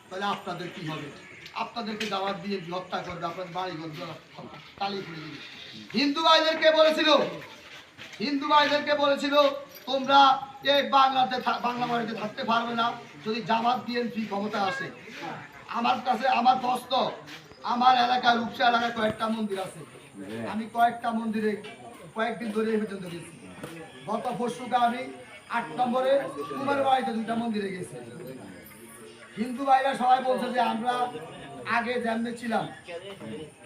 তাহলে আপনাদের কি হবে? আপনাদেরকে দাওয়াত দিয়ে হত্যা করবে, আপনার বাড়ি ঘর তালি খুলে দিবে। হিন্দু ভাইদেরকে বলেছিল তোমরা এই বাংলা বাড়িতে থাকতে পারবে না যদি জামাত বিএনপি ক্ষমতা আসে। আমার কাছে আমার দোস্ত, আমার এলাকায় রূপসা এলাকায় কয়েকটা মন্দির আছে, আমি কয়েকটা মন্দিরে কয়েকদিন ধরে এই পর্যন্ত গেছি। গত পরশুকে আমি 8 নম্বরে কুমার বাড়িতে 2টা মন্দিরে গেছি। হিন্দু ভাইরা সবাই বলছে যে আমরা আগে যেমনি ছিলাম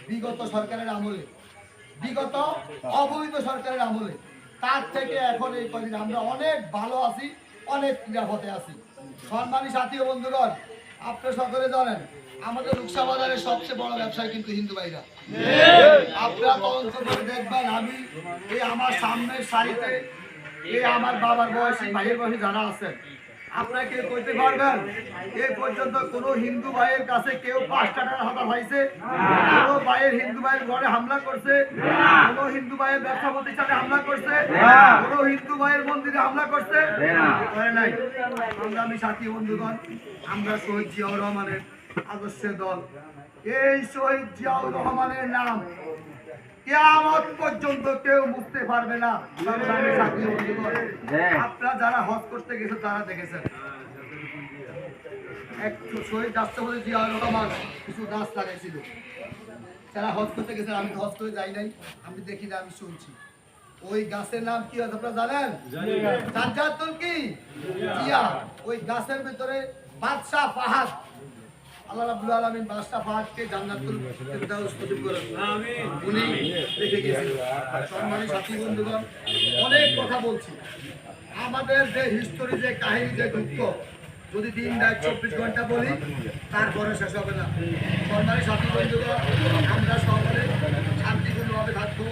বিগত সরকারের আমলে, বিগত অবৈধ সরকারের আমলে, তার থেকে এখন এই কদিন আমরা অনেক ভালো আছি, অনেক নিরাপদে আছি। সম্মানী সাথী ও বন্ধুগণ, আপনারা সকলে জানেন আমাদের রূপসা বাজারের সবচেয়ে বড় ব্যবসায়ী কিন্তু হিন্দু ভাইরা। আপনারা তদন্ত করে দেখবেন, আমি এই আমার সামনের সারিতে এই আমার বাবার বয়সী ভাইয়ের বয়সী যারা আছেন, আপনারা কেউ কইতে পারবেন এই পর্যন্ত কোন হিন্দু ভাইয়ের কাছে কেউ 5 টাকার হাতা পাইছে? কোন ভাইয়ের হিন্দু ভাইয়ের ঘরে হামলা করছে? কোন হিন্দু ভাইয়ের ব্যবসা প্রতিষ্ঠানে হামলা করছে? কোন হিন্দু ভাইয়ের মন্দিরে হামলা করছে? করে নাই। সংগ্রামী সাথী বন্ধুগণ, আমরা শহীদ জিয়াউর রহমানের আদর্শের দল। এই শহীদ জিয়াউর রহমানের নাম কিয়ামত পর্যন্ত কেউ মুছতে পারবে না। আপনারা যারা হজ করতে গেছে তারা দেখেছেন এক শহীদ রাষ্ট্রপতি জিয়াউর রহমান কিছু গাছ লাগাইছিল। যারা হজ করতে গেছেন, আমি হজ করে যাই নাই, আমি দেখি না, আমি শুনছি। ওই গাছের নাম কি আছে আপনারা জানেন? জান্নাতুল কি জিয়া। ওই গাছের ভিতরে বাদশাহ ফাহাদ, আল্লাহ রাব্বুল আলামিন বাদশাহ ফাহাদকে জান্নাতুল ফেরদাউস নসিব করেন। আমিন। উনি রেখে গেছেন। সম্মানিত সাথী বন্ধুগণ, অনেক কথা বলছি। আমাদের যে হিস্টোরি, যে কাহিনী, যে দুঃখ, যদি দিন রাত 24 ঘন্টা বলি তারপরে শেষ হবে না। সম্মানিত সাথী বন্ধুগণ, আমরা সকলে শান্তিপূর্ণভাবে থাকবো।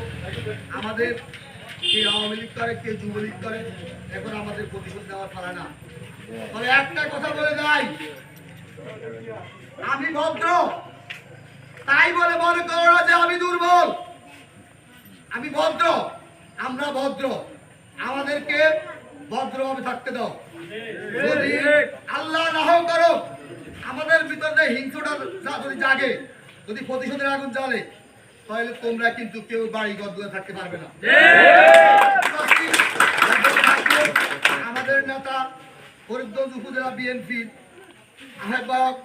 আমাদের কে আওয়ামী লীগ করে, কে যুবলীগ করে, এখন আমাদের প্রতিশোধ দেওয়ার পালা না। তবে একটা কথা বলে যাই, আমি ভদ্র, তাই বলে মনে করো না যে আমি দুর্বল। আমি ভদ্র, আমরা ভদ্র, আমাদেরকে ভদ্রভাবে থাকতে দাও। যদি আল্লাহ না হোক করো আমাদের ভিতরে হিংসাটা যদি জাগে, যদি প্রতিশোধের আগুন জ্বলে, তাহলে তোমরা কিন্তু কেউ বাড়ি ঘর দূরে থাকতে পারবে না। আমাদের নেতা ফরিদগঞ্জ উপজেলা বিএনপির আহ্বায়ক,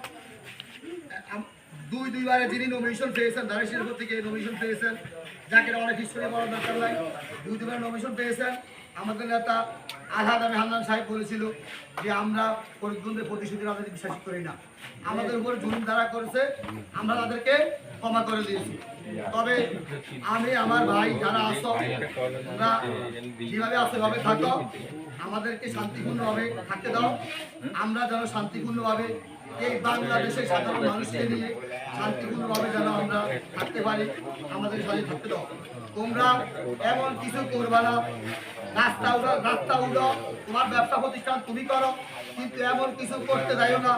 দুইবারে যিনি নমিনেশন পেয়েছেন, দাঁড়িয়ে থেকে নমিনেশন পেয়েছেন, যাকে অনেক হিস্টোরি বলার দরকার নাই, 2বার নমিনেশন পেয়েছেন। আমাদের নেতা আলহাদ আমি হান্নান সাহেব বলেছিল যে আমরা ফরিদগঞ্জের প্রতিশোধের রাজনীতি বিশ্বাস করি না। আমাদের উপরে জুলুম যারা করেছে আমরা তাদেরকে ক্ষমা করে দিয়েছি। তবে আমি আমার ভাই যারা আসো, তোমরা যেভাবে আসো ভাবে থাকো, আমাদেরকে শান্তিপূর্ণভাবে থাকতে দাও। আমরা যেন শান্তিপূর্ণভাবে এই বাংলাদেশের সাধারণ মানুষকে নিয়ে শান্তিপূর্ণভাবে যেন আমরা থাকতে পারি, আমাদের সাথে থাকতে দাও। তোমরা এমন কিছু করবা না, রাস্তা উঠো, তোমার ব্যবসা প্রতিষ্ঠান তুমি করো, কিন্তু এমন কিছু করতে যাইও না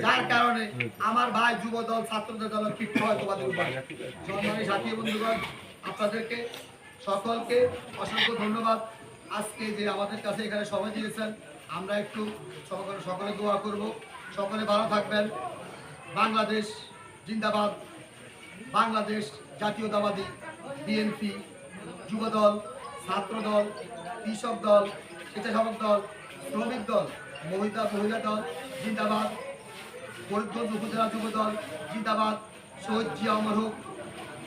যার কারণে আমার ভাই যুব দল, ছাত্রদের দল ক্ষিপ্ত হয় তোমাদের উপরে। সম্মানিত সাথী বন্ধুগণ, আপনাদেরকে সকলকে অসংখ্য ধন্যবাদ। আজকে যে আমাদের কাছে এখানে সময় দিয়েছেন, আমরা একটু সকলে দোয়া করব। সকলে ভালো থাকবেন। বাংলাদেশ জিন্দাবাদ। বাংলাদেশ জাতীয়তাবাদী বিএনপি, যুবদল, ছাত্রদল, কৃষক দল, স্বেচ্ছাসেবক দল, শ্রমিক দল, মহিলা দল জিন্দাবাদ। ফরিদগঞ্জ উপজেলা যুবদল জিন্দাবাদ। শহীদ জিয়া অমর হোক।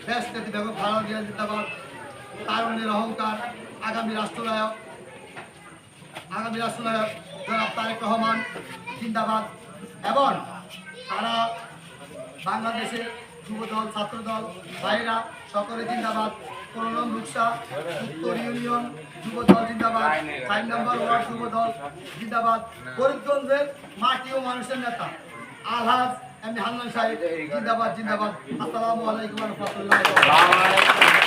দেশনেত্রী বেগম খালেদা জিয়া জিন্দাবাদ। তারুণ্যের অহংকার আগামী রাষ্ট্রনায়ক জনাব তারেক রহমান জিন্দাবাদ। এবং সারা বাংলাদেশের যুবদল, ছাত্রদল ভাইরা সকলে জিন্দাবাদ। 15 নং রূপসা উত্তর ইউনিয়ন যুবদল জিন্দাবাদ। 4 নম্বর ওয়ার্ড যুবদল জিন্দাবাদ। ফরিদগঞ্জের মাটি ও মানুষের নেতা আলহাজ এম হান্নান সাহেব জিন্দাবাদ। আসসালামু আলাইকুম ওয়া রাহমাতুল্লাহি ওয়া বারাকাতুহু।